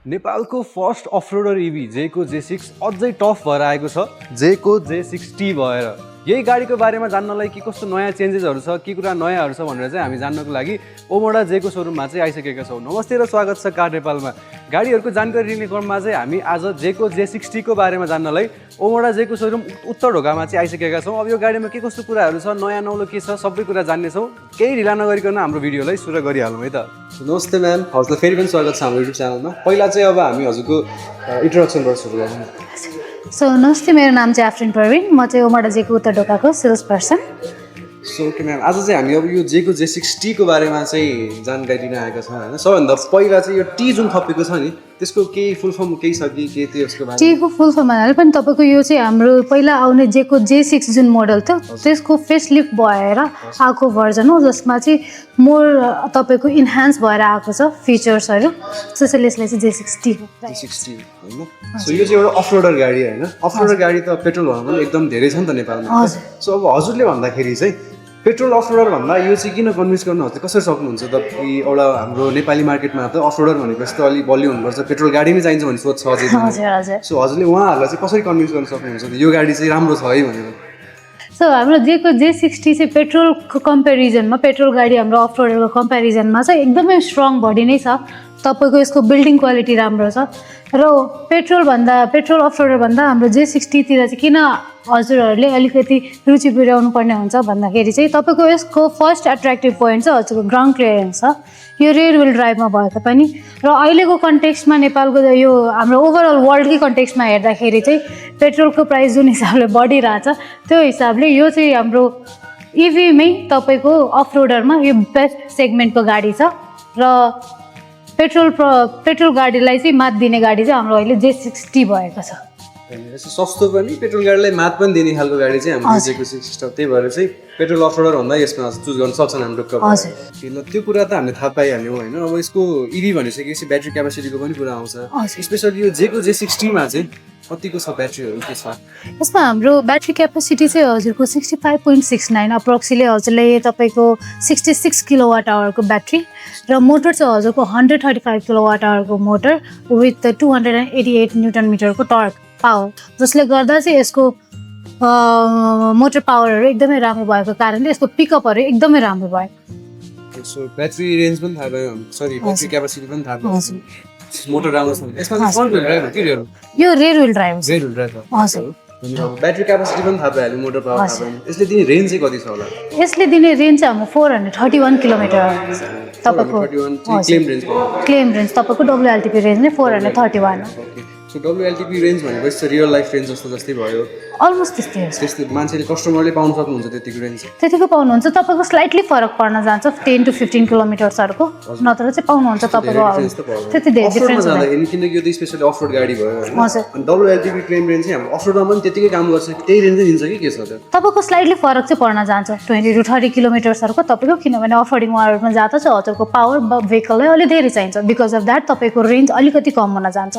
नेपालको फर्स्ट अफरोडर इभी जेको J6 अझै टफ भएर आएको छ जेको J6T भएर। यही गाडीको बारेमा जान्नलाई के कस्तो नयाँ चेन्जेसहरू छ, के कुरा नयाँहरू छ भनेर चाहिँ हामी जान्नको लागि ओमोडा जेको सोरुममा चाहिँ आइसकेका छौँ। नमस्ते र स्वागत छ कार नेपालमा। गाडीहरूको जानकारी लिने क्रममा चाहिँ हामी आज जेको J6T को बारेमा जान्नलाई ओमोडा जेको सोरुम उत्तर ढोकामा चाहिँ आइसकेका छौँ। अब यो गाडीमा के कस्तो कुराहरू छ, नयाँ नौलो के छ, सबै कुरा जान्नेछौँ। केही ढिला नगरिकन हाम्रो भिडियोलाई सुरु गरिहालौँ है त। नमस्ते म्याम, हजुरलाई फेरि पनि स्वागत छ हाम्रो युट्युब च्यानलमा। पहिला चाहिँ अब हामी हजुरको इन्ट्रोडक्सनबाट सुरु गरौँ। सो नमस्ते, मेरो नाम चाहिँ आफरिन परविन, म चाहिँ ओमोडा जेको उत्तर ढोकाको sales person. So okay ma'am, आज चाहिँ हामी अब यो जेको J6T को बारेमा चाहिँ जानकारी दिन आएका छौँ होइन। सबभन्दा पहिला चाहिँ यो टी जुन थपेको छ नि त्यसको केही फुल फर्म केही छ कि के त्यो उसको बारेमा? टीको फुल फर्म भन्नाले पनि तपाईँको यो चाहिँ हाम्रो पहिला आउने जेको J6 जुन मोडल थियो त्यसको फेसलिफ्ट भएर आएको भर्जन हो, जसमा चाहिँ मोर तपाईँको इन्हान्स भएर आएको छ फिचर्सहरू, त्यसैले यसलाई चाहिँ J6T होइन। सो यो चाहिँ एउटा अफरोडर गाडी होइन। अफरोडर गाडी त पेट्रोल भर्नु पनि एकदम धेरै छ नि त नेपालमा। सो अब हजुरले भन्दाखेरि चाहिँ पेट्रोल अफरोडर भन्दा यो चाहिँ किन कन्भिन्स गर्नुहुन्छ, कसरी सक्नुहुन्छ त कि एउटा हाम्रो नेपाली मार्केटमा त अफरोडर भनेपछि त अलिक बलियो हुनुपर्छ, पेट्रोल गाडी नै चाहिन्छ भन्ने सोच छ अझै। सो हजुरले उहाँहरूलाई चाहिँ कसरी कन्भिन्स गर्न सक्नुहुन्छ यो गाडी चाहिँ राम्रो छ है भनेर? सो हाम्रो जेको J6T चाहिँ पेट्रोलको कम्पेरिजनमा, पेट्रोल गाडी हाम्रो अफरोडरको कम्पेरिजनमा चाहिँ एकदमै स्ट्रङ बडी नै छ। तपाईँको यसको बिल्डिङ क्वालिटी राम्रो छ र पेट्रोल अफरोडर भन्दा हाम्रो J6T-तिर चाहिँ किन हजुरहरूले अलिकति रुचि पुर्याउनु पर्ने हुन्छ भन्दाखेरि चाहिँ तपाईँको यसको फर्स्ट एट्र्याक्टिभ पोइन्ट चाहिँ हजुरको ग्राउन्ड क्लियरेन्स छ। यो रेयर विल ड्राइभमा भए तापनि र अहिलेको कन्टेक्स्टमा नेपालको यो हाम्रो ओभरअल वर्ल्डकै कन्टेक्स्टमा हेर्दाखेरि चाहिँ पेट्रोलको प्राइस जुन हिसाबले बढिरहेछ त्यो हिसाबले यो चाहिँ हाम्रो इभीमै तपाईँको अफरोडरमा यो बेस्ट सेगमेन्टको गाडी छ र पेट्रोल गाडीलाई चाहिँ मात दिने गाडी चाहिँ हाम्रो अहिले J6T भएको छ। सस्तो पनि पेट्रोल गाडीलाई मात पनि दिने खालको गाडी चाहिँ हाम्रो J6T, त्यही भएर चाहिँ पेट्रोल अफरोडर भन्दा यसमा चुज गर्न सक्छन् हाम्रो ढुक्क। त्यो कुरा त हामीले थाहा पाइहाल्यौँ होइन। अब यसको इभी भनिसकेपछि ब्याट्री क्यापेसिटीको पनि कुरा आउँछ। स्पेसली यो जेको J6T-मा चाहिँ कतिको छ ब्याट्रीहरू के छ? यसमा हाम्रो ब्याट्री क्यापेसिटी चाहिँ हजुरको 65.69 अप्रोक्सिले हजुरले तपाईँको 66 किलोवाट आवरको ब्याट्री र मोटर चाहिँ हजुरको 135 किलोवाट आवरको मोटर विथ 288 न्युटन मिटरको टर्क पावर, जसले गर्दा चाहिँ यसको मोटर पावरहरू एकदमै राम्रो भएको कारणले यसको पिकअपहरू एकदमै राम्रो भयो। सो ब्याट्री रेन्ज पनि थाहा भयो, सरी ब्याट्री क्यापेसिटी पनि थाहा भयो, मोटर राम्रो छ। यसमा चाहिँ फ्रन्ट व्हिल ड्राइभ हो कि रेयर? यो रेयर व्हिल ड्राइभ हो। रेयर व्हिल ड्राइभ हो। हजुर। ब्याट्री क्यापेसिटी पनि थाहा पाइहाल्यो, मोटर पावर थाहा पाइहाल्यो। यसले दिने रेन्ज चाहिँ कति छ होला? यसले दिने रेन्ज चाहिँ हाम्रो 431 किलोमिटर तपाईँको क्लेम रेन्ज तपाईँको WLTP रेन्ज नै 431 हो। सो WLTP रेन्ज भनेपछि चाहिँ रियल लाइफ रेन्ज जस्तै भयो, अलमोस्ट त्यस्तै मान्छेले कस्टमरले पाउन सक्नुहुन्छ त्यतिको रेन्ज? त्यतिको पाउनुहुन्छ। तपाईँको स्लाइटली फरक पर्न जान्छ 10 to 15 किलोमिटर्सहरूको, नत्र चाहिँ पाउनुहुन्छ तपाईँको त्यति धेरै डिफरेन्स जाँदाखेरि, किनकि यो त स्पेसली अफरोड गाडी भयो अनि WLTP क्लेम रेन्ज चाहिँ हाम्रो अफरोडमा पनि त्यतिकै काम गर्छ, त्यही रेन्ज नै दिन्छ कि के छ त? तपाईँको स्लाइटली फरक चाहिँ पर्न जान्छ 20 to 30 किलोमिटर्सहरूको तपाईँको, किनभने अफरोडिङ वाहनमा जाँदा चाहिँ हजुरको पावर भेहिकललाई अलिक धेरै चाहिन्छ। बिकज अफ द्याट तपाईँको रेन्ज अलिकति कम हुन जान्छ।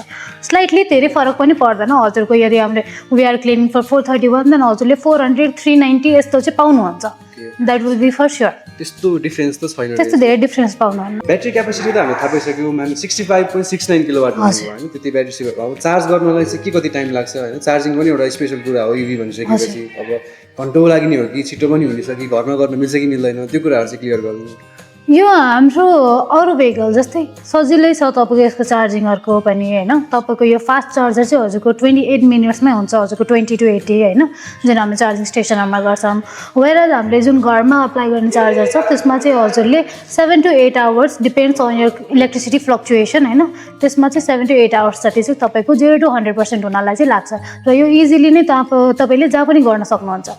स्लाइटली धेरै फरक पनि पर्दैन हजुरको। यदि हामीले we are claiming for 431 then हजुरले 400 390 यस्तो चाहिँ पाउनुहुन्छ। That will be for sure. त्यस्तो डिफरेन्स त छैन, त्यस्तो धेरै डिफरेन्स पाउनुहुन्न। ब्याट्री क्यापेसिटी त हामीले थाहा पाइसक्यौँ म्याम, 65.69 किलोवाट भयो होइन। त्यति ब्याट्री अब चार्ज गर्नलाई चाहिँ के कति टाइम लाग्छ होइन? चार्जिङ पनि एउटा स्पेसल कुरा हो इभी भनिसकेपछि। अब घन्टौँ लागि नि हो कि छिटो पनि हुनेछ कि घरमा गर्न मिल्छ कि मिल्दैन, त्यो कुराहरू चाहिँ क्लियर गर्नु। यो हाम्रो अरू भेहिकल जस्तै सजिलै छ तपाईँको यसको चार्जिङहरूको पनि होइन। तपाईँको यो फास्ट चार्जर चाहिँ हजुरको 28 मिनट्समै हुन्छ, हजुरको 20 to 80 होइन, जुन हामीले चार्जिङ स्टेसनहरूमा गर्छौँ। वेयर हामीले जुन घरमा अप्लाई गर्ने चार्जर छ त्यसमा चाहिँ हजुरले 7 to 8 hours depends on your electricity fluctuation होइन, त्यसमा चाहिँ 7 to 8 आवर्स जति चाहिँ तपाईँको 0 to 100% हुनलाई चाहिँ लाग्छ र यो इजिली नै तपाईँले जहाँ पनि गर्न सक्नुहुन्छ।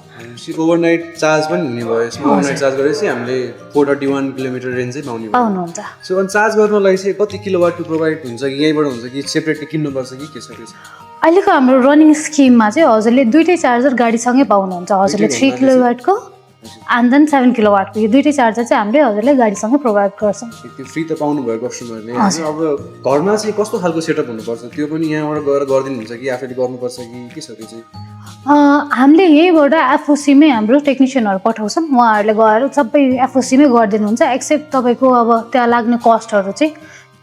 ओभरनाइट चार्ज पनि हुने भयो यसमा। ओभरनाइट चार्ज गरेपछि हामीले 431 किलोमिटर रेन्ज चाहिँ पाउनुहुन्छ। सो अनि चार्ज गर्नलाई चाहिँ कति किलोवाट प्रोभाइड हुन्छ कि यहीँबाट हुन्छ कि सेपरेटली किन्नुपर्छ कि के छ? अहिलेको हाम्रो रनिङ स्किममा चाहिँ हजुरले दुइटै चार्जर गाडीसँगै पाउनुहुन्छ। हजुरले 3 किलोवाटको एन्ड देन 7 किलोवाटको यो दुइटै चार्जर चाहिँ हामीले हजुरले गाडीसँगै प्रोभाइड गर्छौँ। त्यो फ्री त पाउनु भयो कस्टमरले। अब घरमा चाहिँ कस्तो खालको सेटअप हुनुपर्छ त्यो पनि यहाँबाट गएर गरिदिनुहुन्छ कि आफैले गर्नुपर्छ कि के छ त्यो चाहिँ? हामीले यहीँबाट एफओसीमै हाम्रो टेक्निसियनहरू पठाउँछौँ, उहाँहरूले गएर सबै एफओसीमै गरिदिनुहुन्छ एक्सेप्ट तपाईँको अब त्यहाँ लाग्ने कस्टहरू चाहिँ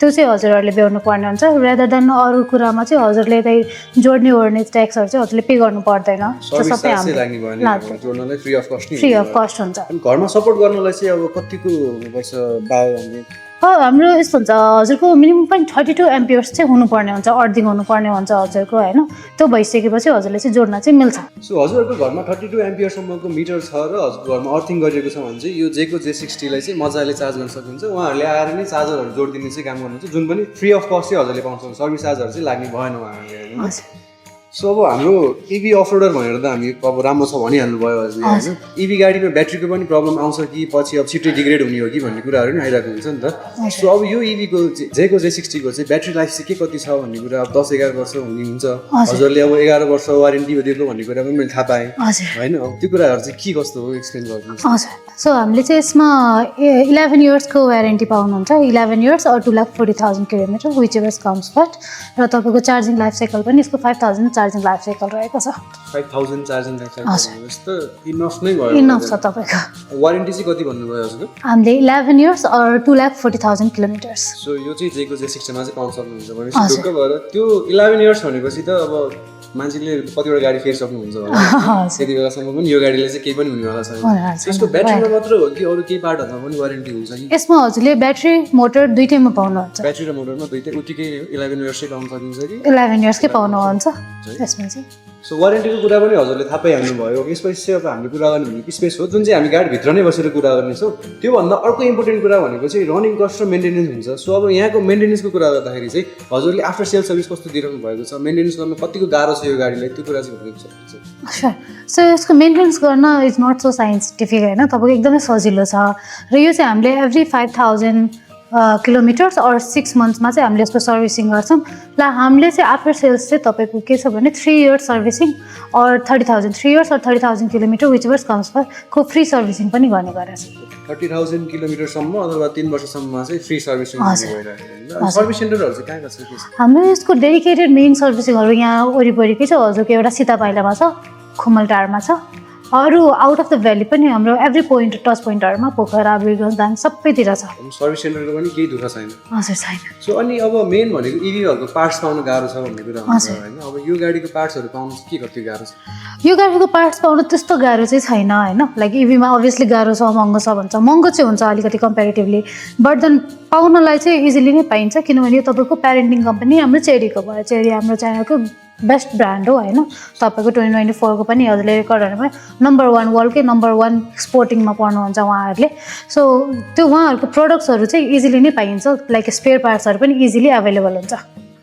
त्यो चाहिँ हजुरहरूले बेहोर्नु पर्ने हुन्छ रेदर देन अरू कुरामा चाहिँ हजुरले त्यही जोड्ने ओर्ने ट्याक्सहरू चाहिँ हजुरले पे गर्नु पर्दैन त्यो सर्भिस सबै चार्ज चाहिँ लाग्ने भयो लाग्छ। नि जोड्नलाई free of cost free of cost हुन्छ। अनि घरमा सपोर्ट गर्नलाई चाहिँ अब कतिको हुनुपर्छ हामीले हाम्रो यस्तो हुन्छ हजुरको मिनिमम पनि 32 एम्पियर्स चाहिँ हुनुपर्ने हुन्छ अर्थिङ हुनुपर्ने हुन्छ हजुरको होइन त्यो भइसकेपछि हजुरले चाहिँ जोड्न चाहिँ मिल्छ। सो हजुरहरूको घरमा 32 एम्पियरसम्मको मिटर छ र हजुरको घरमा अर्थिङ गरिएको छ भने चाहिँ यो जेको J60 लाई चाहिँ मजाले चार्ज गर्न सक्नुहुन्छ। उहाँहरूले आएर नै चार्जरहरू जोडिदिने चाहिँ काम गर्नुहुन्छ जुन पनि फ्री अफ कस्ट चाहिँ हजुरले पाउँछ सर्भिस चार्जहरू चाहिँ लाग्ने भएन उहाँहरूले होइन। सो अब हाम्रो इभी अफरोडर भनेर त हामी अब राम्रो छ भनिहाल्नु भयो हजुरले होइन। इभी गाडीमा ब्याट्रीको पनि प्रब्लम आउँछ कि पछि अब छिट्टै डिग्रेड हुने हो कि भन्ने कुराहरू नि आइरहेको हुन्छ नि त। सो अब यो इभीको जेको J60 को चाहिँ ब्याट्री लाइफ चाहिँ के कति छ भन्ने कुरा अब 10-11 वर्ष हुने हुन्छ। हजुरले अब 11 वर्ष वारेन्टी दिएको भन्ने कुरा पनि मैले थाहा पाएँ होइन। अब त्यो कुराहरू चाहिँ के कस्तो हो एक्सप्लेन गरिदिनुहोस्। हजुर सो हामीले चाहिँ यसमा 11 इयर्सको वारेन्टी पाउनुहुन्छ 11 इयर्स और 2,40,000 kilometre whichever comes first र तपाईँको चार्जिङ लाइफ साइकल पनि यसको 5,000 चार्जिङ लाइफ साइकल रहेको छ। 5,000 चार्जिङ लाइफ साइकल त इनफ नै भयो। इनफ छ तपाईँको। वारेन्टी चाहिँ कति भन्नुभयो हजुरको? हामीले 11 इयर्स और 2,40,000 किलोमिटर्स। सो यो चाहिँ जेको J60 मा चाहिँ पाउन सक्नुहुन्छ भनेपछि ढुक्क भएर त्यो 11 इयर्स भनेपछि त अब मान्छेले कतिवटा गाडी फेरि सक्नुहुन्छ होला त्यति बेलासम्म पनि यो गाडीले चाहिँ केही पनि हुनेवाला छैन। त्यसको ब्याट्रीमा मात्र हो कि अरू केही पार्टहरूमा पनि वारेन्टी हुन्छ कि? यसमा हजुरले ब्याट्री मोटर दुइटैमा पाउनुहुन्छ। ब्याट्री र मोटरमा दुइटै उतिकै 11 इयर्सै पाउन सकिन्छ कि? 11 इयर्सकै पाउनुहुन्छ त्यसमा चाहिँ। सो वारेन्टीको कुरा पनि हजुरले थाहा पाइहाल्नु भयो। यसपछि चाहिँ अब हामीले कुरा गर्ने भनेको स्पेस हो जुन चाहिँ हामी गाडीभित्र नै बसेर कुरा गर्नेछौँ। त्योभन्दा अर्को इम्पोर्टेन्ट कुरा भनेको चाहिँ रनिङ कस्ट र मेन्टेनेन्स हुन्छ। सो अब यहाँको मेन्टेनेन्सको कुरा गर्दाखेरि चाहिँ हजुरले आफ्टर सेल सर्भिस कस्तो दिइरहनु भएको छ मेन्टेनेन्स गर्न कतिको गाह्रो छ यो गाडीलाई त्यो कुरा चाहिँ भनिदिनु सक्नुहुन्छ? सो यसको मेन्टेनेन्स गर्न इज नट सो साइन्टिफिक होइन तपाईँको एकदमै सजिलो छ र यो चाहिँ हामीले एभ्री 5,000 किलोमिटर्स और 6 मन्थ्समा चाहिँ हामीले यसको सर्भिसिङ गर्छौँ। ल हामीले चाहिँ आफ्टर सेल्स चाहिँ तपाईँको के छ भने 3 इयर्स सर्भिसिङ और 30,000 3 years or 30,000 kilometre whichever comes for free servicing पनि गर्ने गरेको छ। 30,000 किलोमिटरसम्म अथवा 3 वर्षसम्ममा चाहिँ फ्री सर्भिसिङ भइरहेको छ। सर्भिस सेन्टरहरू चाहिँ कहाँ छ? हाम्रो यसको डेडिकेटेड मेन सर्भिसिङहरू यहाँ वरिपरिकै छ हजुरको एउटा सीतापाइलामा छ खुमलटारमा छ अरू आउट अफ द भ्याली पनि हाम्रो एभ्री पोइन्ट टच पोइन्टहरूमा पोखरा बिरगञ्ज सबैतिर छ। सर्भिस सेन्टरको पनि केही दुःख छैन? हजुर छैन। सो अनि अब मेन भनेको इभीहरूको पार्ट्स पाउन गाह्रो छ भन्ने कुरा हुन्छ होइन। अब यो गाडीको पार्ट्सहरू पाउनु चाहिँ के कति गाह्रो छ? यो गाडीको पार्ट्स पाउनु त्यस्तो गाह्रो चाहिँ छैन होइन। लाइक इभीमा अभियसली गाह्रो छ महँगो छ भन्छ महँगो चाहिँ हुन्छ अलिकति कम्पेरिटिभली बट देन पाउनलाई चाहिँ इजिली नै पाइन्छ किनभने यो तपाईँको प्यारेन्टिङ कम्पनी हाम्रो चेरीको भयो। चेरी हाम्रो चाइनाको बेस्ट ब्रान्ड हो होइन। तपाईँको 2024 पनि हजुरले रेकर्डहरूमा नम्बर 1 वर्ल्डकै नम्बर 1 एक्सपोर्टिङमा पर्नुहुन्छ उहाँहरूले। सो त्यो उहाँहरूको प्रोडक्ट्सहरू चाहिँ इजिली नै पाइन्छ लाइक स्पेयर पार्ट्सहरू पनि इजिली एभाइलेबल हुन्छ।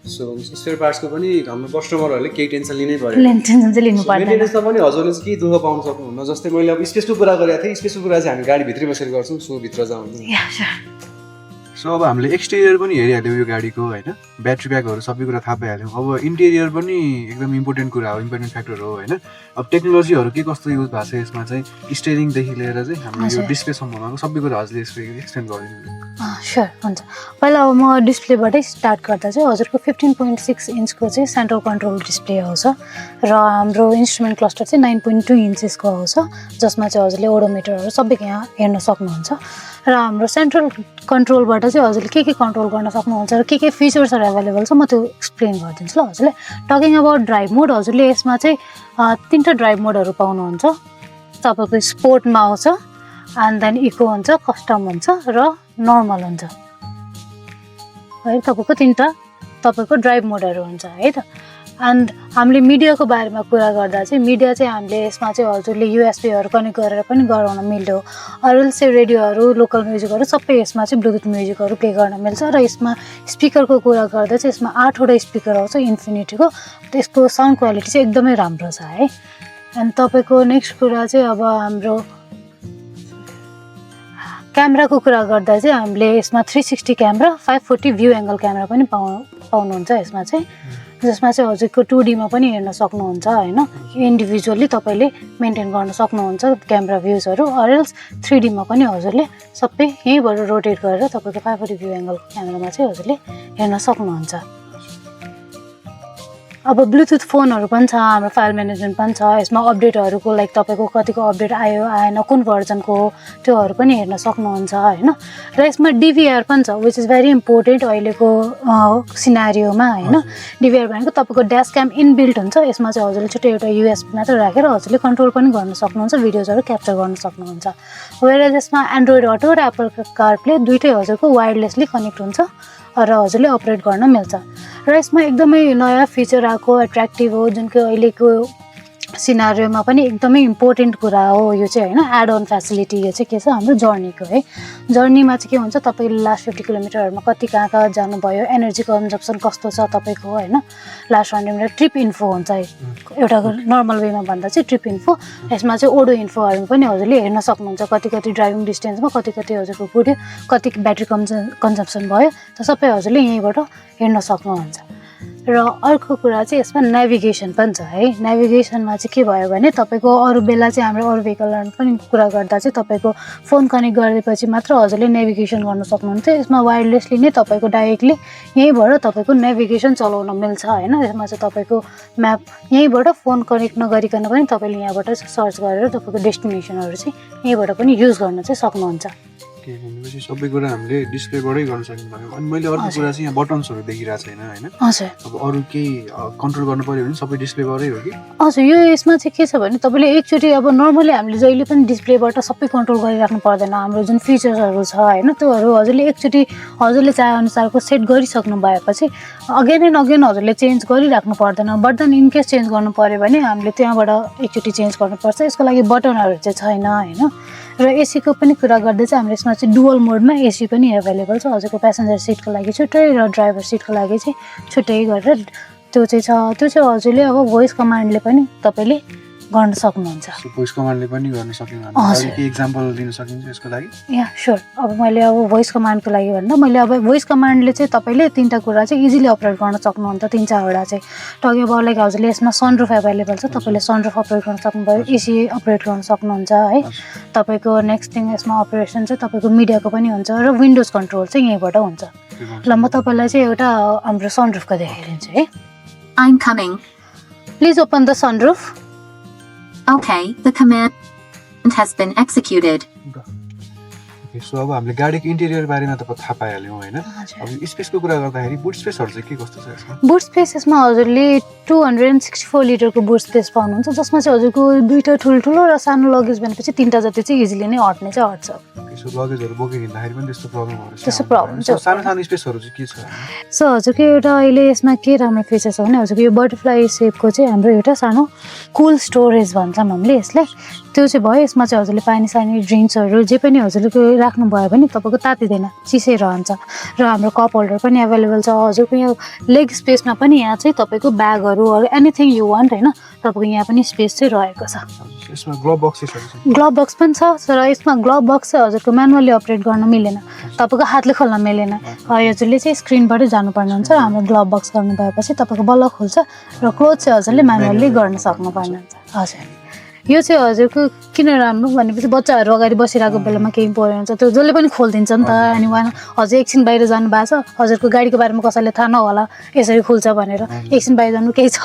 सो स्पेयर पार्ट्सको पनि हाम्रो कस्टमरहरूले केही टेन्सन लिनै पर्यो। टेन्सन चाहिँ लिनु पर्दैन। मेन्टेनेन्समा पनि हजुरले चाहिँ केही दुःख पाउन सक्नुहुन्न। जस्तै मैले अब स्पेसको कुरा गरेको थिएँ स्पेसको कुरा चाहिँ हामी गाडीभित्रै बसेर गर्छौँ सो भित्र जाउँ। सो अब हामीले एक्सटेरियर पनि हेरिहाल्यौँ यो गाडीको होइन ब्याट्री ब्याकहरू सबै कुरा थाहा पाइहाल्यौँ। अब इन्टेरियर पनि एकदम इम्पोर्टेन्ट कुरा हो इम्पोर्टेन्ट फ्याक्टर हो होइन। अब टेक्नोलोजीहरू के कस्तो युज भएको छ यसमा चाहिँ स्टेरिङदेखि लिएर चाहिँ हाम्रो यो डिस्प्लेसम्मको सबै कुरा हजुरले एक्सप्लेन गरिदिनु। स्योर हुन्छ। पहिला अब म डिस्प्लेबाटै स्टार्ट गर्दा चाहिँ हजुरको 15.6 इन्चको चाहिँ सेन्ट्रल कन्ट्रोल डिस्प्ले आउँछ र हाम्रो इन्स्ट्रुमेन्ट क्लस्टर चाहिँ 9.2 इन्चेसको आउँछ जसमा चाहिँ हजुरले ओडोमिटरहरू सबै यहाँ हेर्न सक्नुहुन्छ र हाम्रो सेन्ट्रल कन्ट्रोलबाट चाहिँ हजुरले के कन्ट्रोल गर्न सक्नुहुन्छ र के फिचर्सहरू एभाइलेबल छ म त्यो एक्सप्लेन गरिदिन्छु ल हजुरले। टकिङ अबाउट ड्राइभ मोड हजुरले यसमा चाहिँ 3टा ड्राइभ मोडहरू पाउनुहुन्छ। तपाईँको स्पोर्टमा आउँछ एन्ड देन इको हुन्छ कस्टम हुन्छ र नर्मल हुन्छ है। तपाईँको 3टा तपाईँको ड्राइभ मोडहरू हुन्छ है त। एन्ड हामीले मिडियाको बारेमा कुरा गर्दा चाहिँ मिडिया चाहिँ हामीले यसमा चाहिँ हजुरले युएसबीहरू कनेक्ट गरेर पनि गराउन मिल्यो अरू चाहिँ रेडियोहरू लोकल म्युजिकहरू सबै यसमा चाहिँ ब्लुटुथ म्युजिकहरू प्ले गर्न मिल्छ र यसमा स्पिकरको कुरा गर्दा चाहिँ यसमा 8वटा स्पिकर आउँछ इन्फिनिटीको त्यसको साउन्ड क्वालिटी चाहिँ एकदमै राम्रो छ है। एन्ड तपाईँको नेक्स्ट कुरा चाहिँ अब हाम्रो क्यामेराको कुरा गर्दा चाहिँ हामीले यसमा 360 क्यामेरा 540 भ्यू एङ्गल क्यामेरा पनि पाउनुहुन्छ यसमा चाहिँ जसमा चाहिँ हजुरको 2Dमा पनि हेर्न सक्नुहुन्छ होइन। इन्डिभिजुअली तपाईँले मेन्टेन गर्न सक्नुहुन्छ क्यामेरा भ्युजहरू अरेल्स 3Dमा पनि हजुरले सबै यहीँबाट रोटेट गरेर तपाईँको 540 भ्यू एङ्गल क्यामेरामा चाहिँ हजुरले हेर्न सक्नुहुन्छ। अब ब्लुटुथ फोनहरू पनि छ, हाम्रो फाइल म्यानेजमेन्ट पनि छ, यसमा अपडेटहरूको लाइक तपाईँको कतिको अपडेट आयो आएन, कुन भर्जनको हो त्योहरू पनि हेर्न सक्नुहुन्छ होइन। र यसमा डिभिआर पनि छ, विच इज भेरी इम्पोर्टेन्ट अहिलेको सिनारियोमा होइन। डिभिआर भनेको तपाईँको ड्यास क्याम इनबिल्ट हुन्छ, यसमा चाहिँ हजुरले छुट्टै एउटा युएसबी मात्र राखेर हजुरले कन्ट्रोल पनि गर्न सक्नुहुन्छ, भिडियोजहरू क्याप्चर गर्न सक्नुहुन्छ। वेयर यसमा एन्ड्रोइड अटो र एप्पल कारप्ले दुइटै हजुरको वायरलेसली कनेक्ट हुन्छ र हजुरले अपरेट गर्न मिल्छ। र यसमा एकदमै नयाँ फिचर आएको एट्र्याक्टिभ हो, जुन कि अहिलेको सिनारियोमा पनि एकदमै इम्पोर्टेन्ट कुरा हो यो चाहिँ होइन। एड अन फेसिलिटी यो चाहिँ के छ हाम्रो जर्नीको है। जर्नीमा चाहिँ के हुन्छ, तपाईँले लास्ट 50 किलोमिटरहरूमा कति कहाँ कहाँ जानुभयो, एनर्जी कन्जम्सन कस्तो छ तपाईँको होइन। लास्ट 100 मिनट ट्रिप इन्फो हुन्छ है, एउटा नर्मल वेमा भन्दा चाहिँ ट्रिप इन्फो। यसमा चाहिँ ओडो इन्फोहरू पनि हजुरले हेर्न सक्नुहुन्छ, कति कति ड्राइभिङ डिस्टेन्समा कति कति हजुरको पुग्यो, कति ब्याट्री कन्जम्सन भयो, त सबै हजुरले यहीँबाट हेर्न सक्नुहुन्छ। र अर्को कुरा चाहिँ यसमा नेभिगेसन पनि छ है। नेभिगेसनमा चाहिँ के भयो भने तपाईँको अरू बेला चाहिँ हाम्रो अरू भेहिकलहरू पनि कुरा गर्दा चाहिँ तपाईँको फोन कनेक्ट गरेपछि मात्र हजुरले नेभिगेसन गर्न सक्नुहुन्छ। यसमा वायरलेसली नै तपाईँको डाइरेक्टली यहीँबाट तपाईँको नेभिगेसन चलाउन मिल्छ होइन। यसमा चाहिँ तपाईँको म्याप यहीँबाट फोन कनेक्ट नगरिकन पनि तपाईँले यहाँबाट सर्च गरेर तपाईँको डेस्टिनेसनहरू चाहिँ यहीँबाट पनि युज गर्न चाहिँ सक्नुहुन्छ। के भनेपछि सबै कुरा हामीले डिस्प्लेबाटै गर्न सकिन्छ। अनि मैले अर्को कुरा चाहिँ यहाँ बटन्सहरू देखिरहेको छैन होइन। हजुर, अब अरू केही कन्ट्रोल गर्नु पर्यो भने सबै डिस्प्लेबाटै हो कि? हजुर, यो यसमा चाहिँ के छ भने तपाईँले एकचोटि अब नर्मली हामीले जहिले पनि डिस्प्लेबाट सबै कन्ट्रोल गरिराख्नु पर्दैन। हाम्रो जुन फिचर्सहरू छ होइन त्योहरू हजुरले एकचोटि हजुरले चाहेअनुसारको सेट गरिसक्नु भएपछि अगेन एन्ड अगेन हजुरले चेन्ज गरिराख्नु पर्दैन। बट देन इनकेस चेन्ज गर्नु पऱ्यो भने हामीले त्यहाँबाट एकचोटि चेन्ज गर्नुपर्छ। यसको लागि बटनहरू चाहिँ छैन होइन। र एसीको पनि कुरा गर्दा चाहिँ हाम्रो यसमा चाहिँ डुअल मोडमा एसी पनि एभाइलेबल छ, हजुरको प्यासेन्जर सिटको लागि छुट्टै र ड्राइभर सिटको लागि चाहिँ छुट्टै गरेर त्यो चाहिँ छ। त्यो चाहिँ हजुरले अब भोइस कमान्डले पनि तपाईँले गर्न सक्नुहुन्छ। भोइस कमान्डले पनि गर्न सक्नुहुन्छ? अरू के एक्जाम्पल दिन सकिन्छ यसको लागि? या स्योर। अब मैले अब भोइस कमान्डको लागि भन्दा मैले अब भोइस कमान्डले चाहिँ तपाईँले 3टा कुरा चाहिँ इजिली अपरेट गर्न सक्नुहुन्छ। 3-4वटा चाहिँ टगे अब लाइक हजुरले यसमा सनरुफ एभाइलेबल छ, तपाईँले सनरुफ अपरेट गर्न सक्नुभयो, एसी अपरेट गर्न सक्नुहुन्छ है। तपाईँको नेक्स्ट थिङ यसमा अपरेसन चाहिँ तपाईँको मिडियाको पनि हुन्छ र विन्डोज कन्ट्रोल चाहिँ यहीँबाट हुन्छ। ल म तपाईँलाई चाहिँ एउटा हाम्रो सनरुफको देखाइदिन्छु है। I'm coming. Please open the sunroof. Okay, the command has been executed. So अब हामीले गाडीको इन्टेरियर बारेमा त थाहा पाइहाल्यौँ होइन। अब स्पेसको कुरा गर्दाखेरि बुट स्पेसहरू चाहिँ के कस्तो छ यसमा? बुट स्पेस यसमा हजुरले 264 लिटरको बुट स्पेस पाउनुहुन्छ, जसमा चाहिँ हजुरको 2टा ठुल्ठुलो र सानो लगेज भनेपछि 3टा जति चाहिँ इजिली नै अट्ने चाहिँ अट्छ। सो लगेजहरू बोकेर हिँड्दाखेरि पनि त्यस्तो प्रब्लमहरू छ? त्यस्तो प्रब्लम चाहिँ सानो सानो स्पेसहरू चाहिँ के छ? सो हजुरको एउटा अहिले यसमा के राम्रो फिचर छ भने हजुरको यो बटरफ्लाई सेपको चाहिँ हाम्रो एउटा सानो कुल स्टोरेज भन्छौँ हामीले यसलाई, त्यो चाहिँ भयो। यसमा चाहिँ हजुरले पानी सानी ड्रिङ्क्सहरू जे पनि हजुरको राख्नुभयो भने तपाईँको तातिँदैन, चिसै रहन्छ। र हाम्रो कप होल्डर पनि एभाइलेबल छ। हजुरको यो लेग स्पेसमा पनि यहाँ चाहिँ तपाईँको ब्यागहरू एनिथिङ यु वान्ट होइन तपाईँको यहाँ पनि स्पेस चाहिँ रहेको छ। यसमा ग्लोभ बक्सेसहरू छ? ग्लोभ बक्स पनि छ, तर यसमा ग्लोभ बक्स चाहिँ हजुरको म्यानुअली अपरेट गर्न मिलेन, तपाईँको हातले खोल्न मिलेन। हजुरले चाहिँ स्क्रिनबाटै जानुपर्ने हुन्छ र हाम्रो ग्लोभ बक्स गर्नु भएपछि तपाईँको बल्ल खुल्छ र क्लोज चाहिँ हजुरले म्यानुअली गर्न सक्नुपर्ने हुन्छ। हजुर, यो चाहिँ हजुरको किन राम्रो भनेपछि बच्चाहरू अगाडि बसिरहेको बेलामा केही पऱ्यो हुन्छ त्यो जसले पनि खोलिदिन्छ नि त। अनि उहाँ हजुर एकछिन बाहिर जानु भएको छ, हजुरको गाडीको बारेमा कसैले थाहा नहोला यसरी खुल्छ भनेर, एकछिन बाहिर जानु केही छ,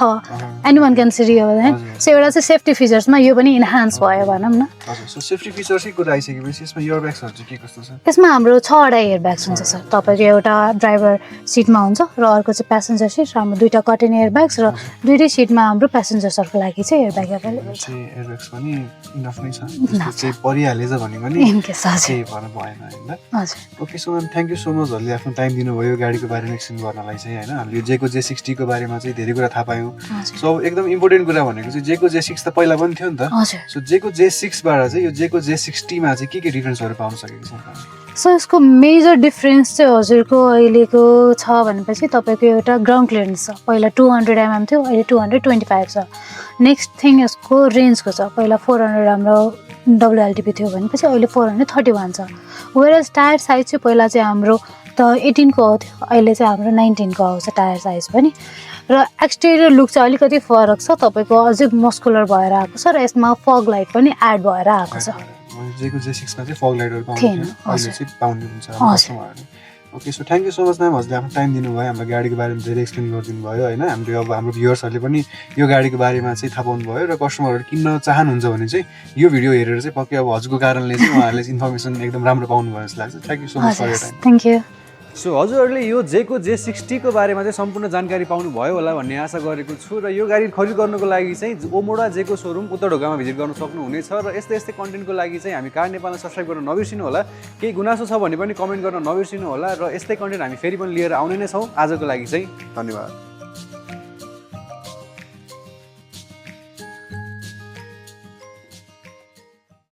एनी वान क्यान सी होइन। सो एउटा चाहिँ सेफ्टी फिचर्समा यो पनि इन्हान्स भयो भनौँ न। सो सेफ्टी फिचर्सकै कुरा आइसकेपछि यसमा इयरब्याग्सहरू चाहिँ के कस्तो छ? यसमा हाम्रो 6वटा एयरब्याग्स हुन्छ सर। तपाईँको एउटा ड्राइभर सिटमा हुन्छ र अर्को चाहिँ प्यासेन्जर सिट र हाम्रो 2टा कटेन एयरब्याग्स र 2टै सिटमा हाम्रो प्यासेन्जर्सहरूको लागि चाहिँ एयरब्याग एभाइलेबल छ। एयरब्याग्स पनि इनफ नै छ, चाहिँ परिहालेछ भने पनि केही भएर भएन होइन। Okay so ma'am, thank you so much हजुरले आफ्नो टाइम दिनुभयो गाडीको बारेमा एक्सप्लेन गर्नलाई चाहिँ होइन। हामीले जेको J60 को बारेमा चाहिँ धेरै कुरा थाहा पायौँ। सो अब एकदम इम्पोर्टेन्ट कुरा भनेको चाहिँ जेको J6 त पहिला पनि थियो नि त। सो जेको J6 बाट चाहिँ यो जेको J60 मा चाहिँ के डिफ्रेन्सहरू पाउन सकेको छ? सो यसको मेजर डिफ्रेन्स चाहिँ हजुरको अहिलेको छ भनेपछि तपाईँको एउटा ग्राउन्ड क्लियरेन्स छ। पहिला 200 mm थियो, अहिले 225 छ। नेक्स्ट थिङ यसको रेन्जको छ, पहिला 400 हाम्रो WLTP थियो भनेपछि अहिले 431 छ। वेयरएज टायर साइज चाहिँ पहिला चाहिँ हाम्रो त 18 को आउँथ्यो, अहिले चाहिँ हाम्रो 19 को आउँछ टायर साइज पनि। र एक्सटेरियर लुक चाहिँ अलिकति फरक छ, तपाईँको अझै मस्कुलर भएर आएको छ र यसमा फग लाइट पनि एड भएर आएको छ। जेको J6 मा चाहिँ फग लाइटहरू पाउँदैन, अहिले चाहिँ पाउने हुन्छ कस्टमरहरूले। Okay so thank you so much ma'am हजुरले आफ्नो टाइम दिनुभयो हाम्रो गाडीको बारेमा धेरै एक्सप्लेन गरिदिनु भयो होइन हामीले अब हाम्रो भ्युवर्सहरूले पनि यो गाडीको बारेमा चाहिँ थाहा पाउनु भयो र कस्टमरहरू किन्न चाहनुहुन्छ भने चाहिँ यो भिडियो हेरेर चाहिँ पक्कै अब हजुरको कारणले चाहिँ उहाँहरूले इन्फर्मेसन एकदम राम्रो पाउनुभयो जस्तो लाग्छ thank you so much for your time thank you so हजुरहरूले यो जेको J60 को बारेमा चाहिँ सम्पूर्ण जानकारी पाउनुभयो होला भन्ने आशा गरेको छु र यो गाडी खरिद गर्नुको लागि चाहिँ ओमोडा जेको सोरुम उत्तरढोकामा भिजिट गर्न सक्नुहुनेछ र यस्तै यस्तै कन्टेन्टको लागि चाहिँ हामी कार नेपाललाई सब्सक्राइब गर्न नबिर्सिनु होला केही गुनासो छ भने पनि कमेन्ट गर्न नबिर्सिनु होला र यस्तै कन्टेन्ट हामी फेरि पनि लिएर आउने नै छौँ आजको लागि चाहिँ धन्यवाद